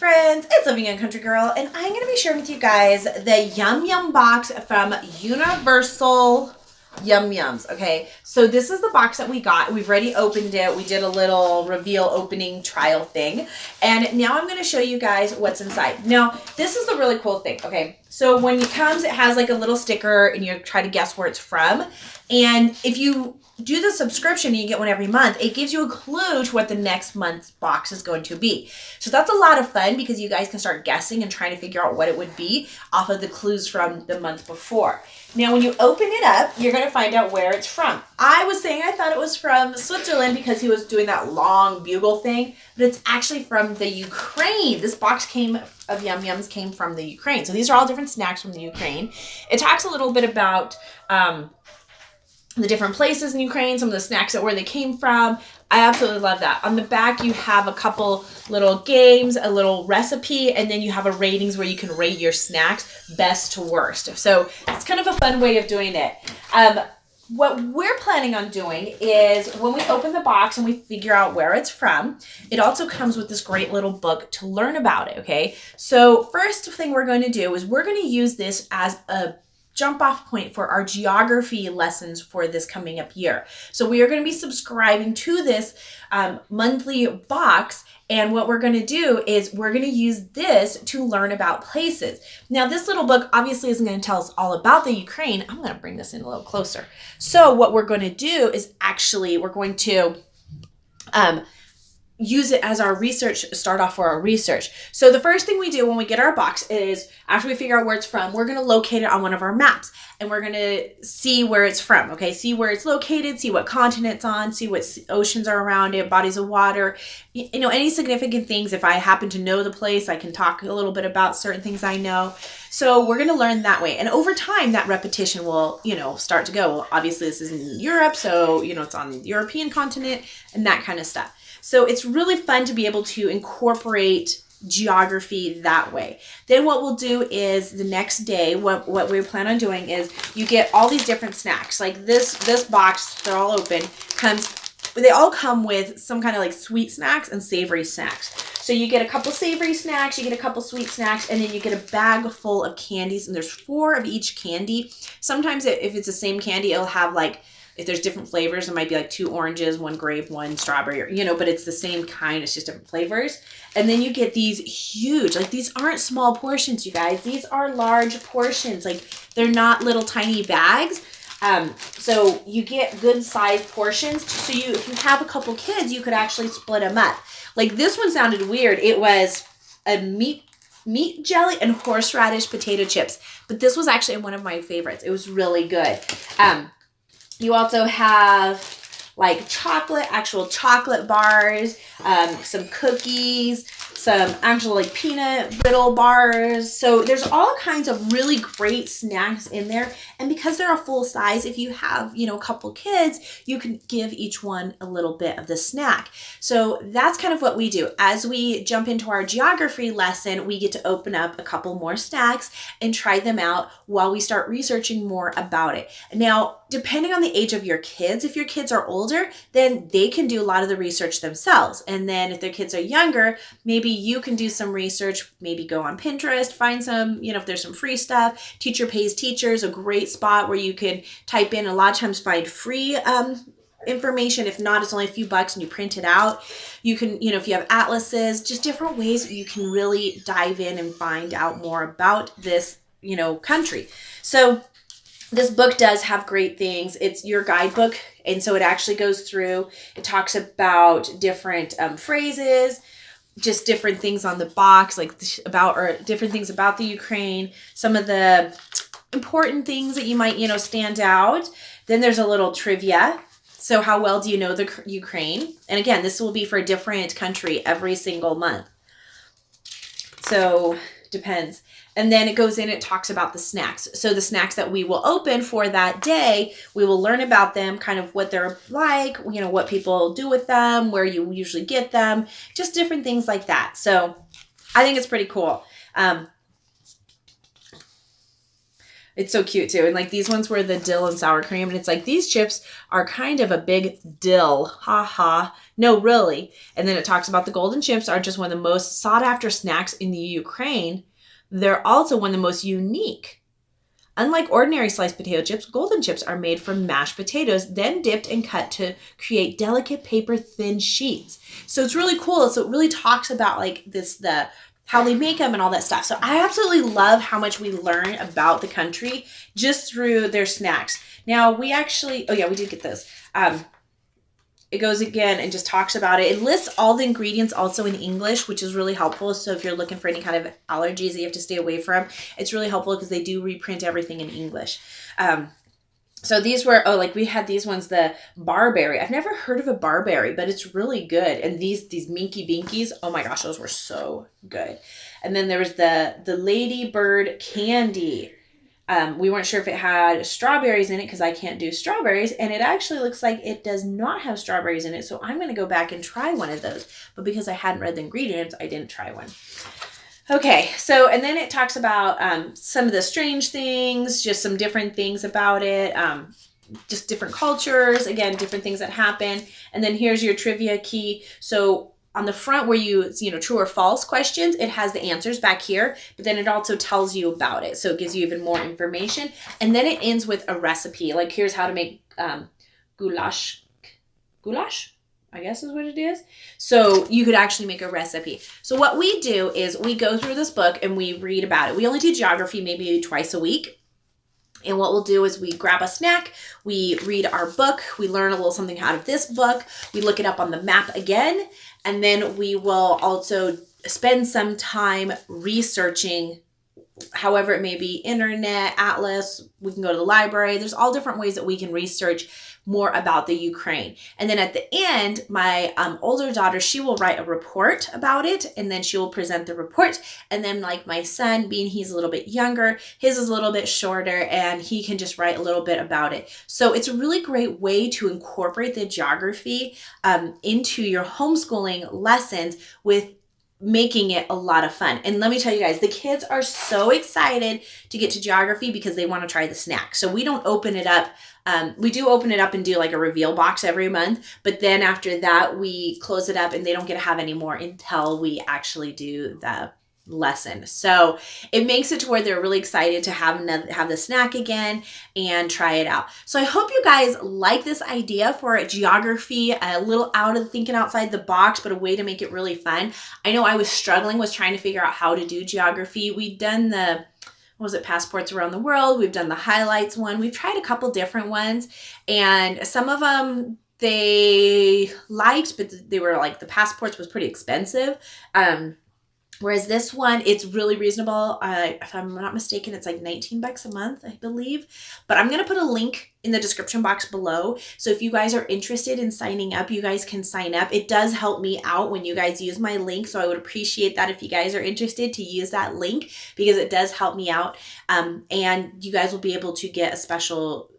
friends, it's Living Young Country Girl, and I'm going to be sharing with you guys the Yum Yum box from Universal Yum Yums. Okay, so this is the box that we got. We've already opened it. We did a little reveal opening trial thing, and now I'm going to show you guys what's inside. Now, this is the really cool thing. Okay, so when it comes, it has like a little sticker, and you try to guess where it's from. And if you do the subscription and you get one every month, it gives you a clue to what the next month's box is going to be. So that's a lot of fun because you guys can start guessing and trying to figure out what it would be off of the clues from the month before. Now, when you open it up, you're going to find out where it's from. I was saying I thought it was from Switzerland because he was doing that long bugle thing, but it's actually from the Ukraine. This box of Yum Yums came from the Ukraine. So these are all different snacks from the Ukraine. It talks a little bit about the different places in Ukraine, some of the snacks where they came from. I absolutely love that. On the back, you have a couple little games, a little recipe, and then you have a ratings where you can rate your snacks best to worst. So it's kind of a fun way of doing it. What we're planning on doing is when we open the box and we figure out where it's from, it also comes with this great little book to learn about it, okay? So first thing we're going to do is we're going to use this as a jump off point for our geography lessons for this coming up year. So we are going to be subscribing to this monthly box, and what we're going to do is we're going to use this to learn about places. Now, this little book obviously isn't going to tell us all about the Ukraine. I'm going to bring this in a little closer. So what we're going to do is actually we're going to use it as our research, start off for our research. So the first thing we do when we get our box is after we figure out where it's from, we're going to locate it on one of our maps and we're going to see where it's from. Okay. See where it's located, see what continent it's on, see what oceans are around it, bodies of water, you know, any significant things. If I happen to know the place, I can talk a little bit about certain things I know. So we're going to learn that way. And over time, that repetition will, you know, start to go. Well, obviously this is in Europe. So, you know, it's on the European continent and that kind of stuff. So it's really fun to be able to incorporate geography that way. Then what we'll do is the next day, what we plan on doing is you get all these different snacks. Like this box, they're all open, they all come with some kind of like sweet snacks and savory snacks. So you get a couple savory snacks, you get a couple sweet snacks, and then you get a bag full of candies, and there's 4 of each candy. Sometimes if it's the same candy, it'll have like, if there's different flavors, it might be like 2 oranges, 1 grape, 1 strawberry, you know, but it's the same kind. It's just different flavors. And then you get these huge, like these aren't small portions, you guys. These are large portions. Like they're not little tiny bags. So you get good sized portions. So if you have a couple kids, you could actually split them up. Like this one sounded weird. It was a meat jelly and horseradish potato chips. But this was actually one of my favorites. It was really good. You also have like actual chocolate bars, some cookies, some actual like peanut brittle bars. So there's all kinds of really great snacks in there. And because they're a full size, if you have, you know, a couple kids, you can give each one a little bit of the snack. So that's kind of what we do. As we jump into our geography lesson, we get to open up a couple more snacks and try them out while we start researching more about it. Now, depending on the age of your kids, if your kids are older, then they can do a lot of the research themselves. And then if their kids are younger, maybe you can do some research, maybe go on Pinterest, find some, you know, if there's some free stuff. Teacher Pays Teachers, a great spot where you can type in, a lot of times find free information. If not, it's only a few bucks and you print it out. You can, you know, if you have atlases, just different ways you can really dive in and find out more about this, you know, country. So this book does have great things. It's your guidebook. And so it actually goes through, it talks about different phrases, just different things on the box, like or different things about the Ukraine, some of the important things that you might, you know, stand out. Then there's a little trivia. So how well do you know the Ukraine? And again, this will be for a different country every single month. So depends. And then it goes in, it talks about the snacks. So the snacks that we will open for that day, we will learn about them, kind of what they're like, you know, what people do with them, where you usually get them, just different things like that. So I think it's pretty cool. It's so cute too. And like these ones were the dill and sour cream. And it's like, these chips are kind of a big dill. Ha ha. No, really. And then it talks about the golden chips are just one of the most sought after snacks in the Ukraine. They're also one of the most unique. Unlike ordinary sliced potato chips, golden chips are made from mashed potatoes, then dipped and cut to create delicate paper thin sheets. So it's really cool. So it really talks about like this, how they make them and all that stuff. So I absolutely love how much we learn about the country just through their snacks. Now we actually, oh yeah, we did get this. It goes again and just talks about it. It lists all the ingredients also in English, which is really helpful. So if you're looking for any kind of allergies that you have to stay away from, it's really helpful because they do reprint everything in English. So these were, like we had these ones, the barberry. I've never heard of a barberry, but it's really good. And these Minky Binkies, oh my gosh, those were so good. And then there was the Lady Bird candy. We weren't sure if it had strawberries in it because I can't do strawberries. And it actually looks like it does not have strawberries in it. So I'm going to go back and try one of those. But because I hadn't read the ingredients, I didn't try one. Okay, so, and then it talks about some of the strange things, just some different things about it, just different cultures, again, different things that happen. And then here's your trivia key. So on the front where you true or false questions, it has the answers back here, but then it also tells you about it. So it gives you even more information. And then it ends with a recipe. Like here's how to make goulash, I guess is what it is. So you could actually make a recipe. So what we do is we go through this book and we read about it. We only do geography maybe twice a week. And what we'll do is we grab a snack, we read our book, we learn a little something out of this book, we look it up on the map again, and then we will also spend some time researching, however it may be, internet, atlas, we can go to the library. There's all different ways that we can research more about the Ukraine. And then at the end, my older daughter, she will write a report about it, and then she will present the report. And then like my son, being he's a little bit younger, his is a little bit shorter, and he can just write a little bit about it. So it's a really great way to incorporate the geography into your homeschooling lessons with making it a lot of fun. And let me tell you guys, the kids are so excited to get to geography because they want to try the snack. So we don't open it up. We do open it up and do like a reveal box every month, but then after that we close it up and they don't get to have any more until we actually do the lesson. So it makes it to where they're really excited to have the snack again and try it out. So I hope you guys like this idea for geography, a little thinking outside the box, but a way to make it really fun. I know I was struggling with trying to figure out how to do geography. We've done passports around the world. We've done the highlights one. We've tried a couple different ones, and some of them they liked, but they were like, the passports was pretty expensive. Whereas this one, it's really reasonable. If I'm not mistaken, it's like $19 a month, I believe. But I'm going to put a link in the description box below. So if you guys are interested in signing up, you guys can sign up. It does help me out when you guys use my link. So I would appreciate that if you guys are interested to use that link, because it does help me out. And you guys will be able to get a special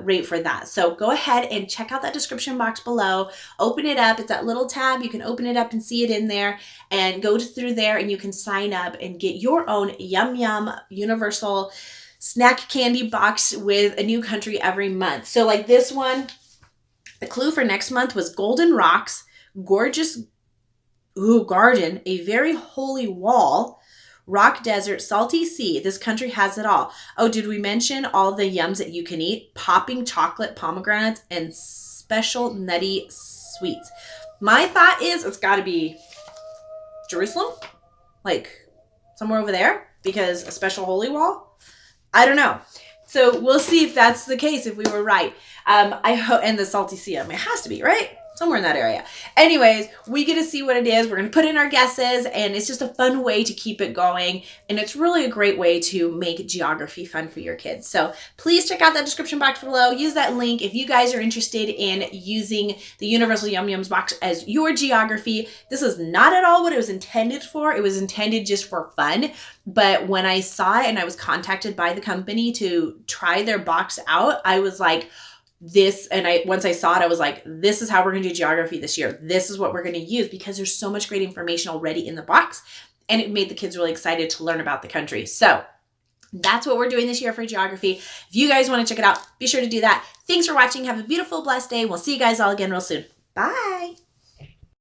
rate for that. So go ahead and check out that description box below, open it up. It's that little tab. You can open it up and see it in there, and go through there and you can sign up and get your own Yum Yum universal snack candy box with a new country every month. So like this one, the clue for next month was Golden Rocks, Gorgeous Garden, A Very Holy Wall, Rock Desert, Salty Sea. This country has it all. Oh, did we mention all the yums that you can eat? Popping chocolate pomegranates and special nutty sweets. My thought is it's got to be Jerusalem, like somewhere over there, because a special holy wall. I don't know. So we'll see if that's the case, if we were right. I hope, and the Salty Sea, I mean, it has to be, right? Somewhere in that area. Anyways, we get to see what it is. We're going to put in our guesses, and it's just a fun way to keep it going. And it's really a great way to make geography fun for your kids. So please check out that description box below. Use that link if you guys are interested in using the Universal Yum Yums box as your geography. This is not at all what it was intended for. It was intended just for fun. But when I saw it and I was contacted by the company to try their box out, I was like, once I saw it, I was like, this is how we're going to do geography this year. This is what we're going to use, because there's so much great information already in the box, and it made the kids really excited to learn about the country. So That's what we're doing this year for geography. If you guys want to check it out, be sure to do that. Thanks for watching. Have a beautiful, blessed day. We'll see you guys all again real soon. Bye.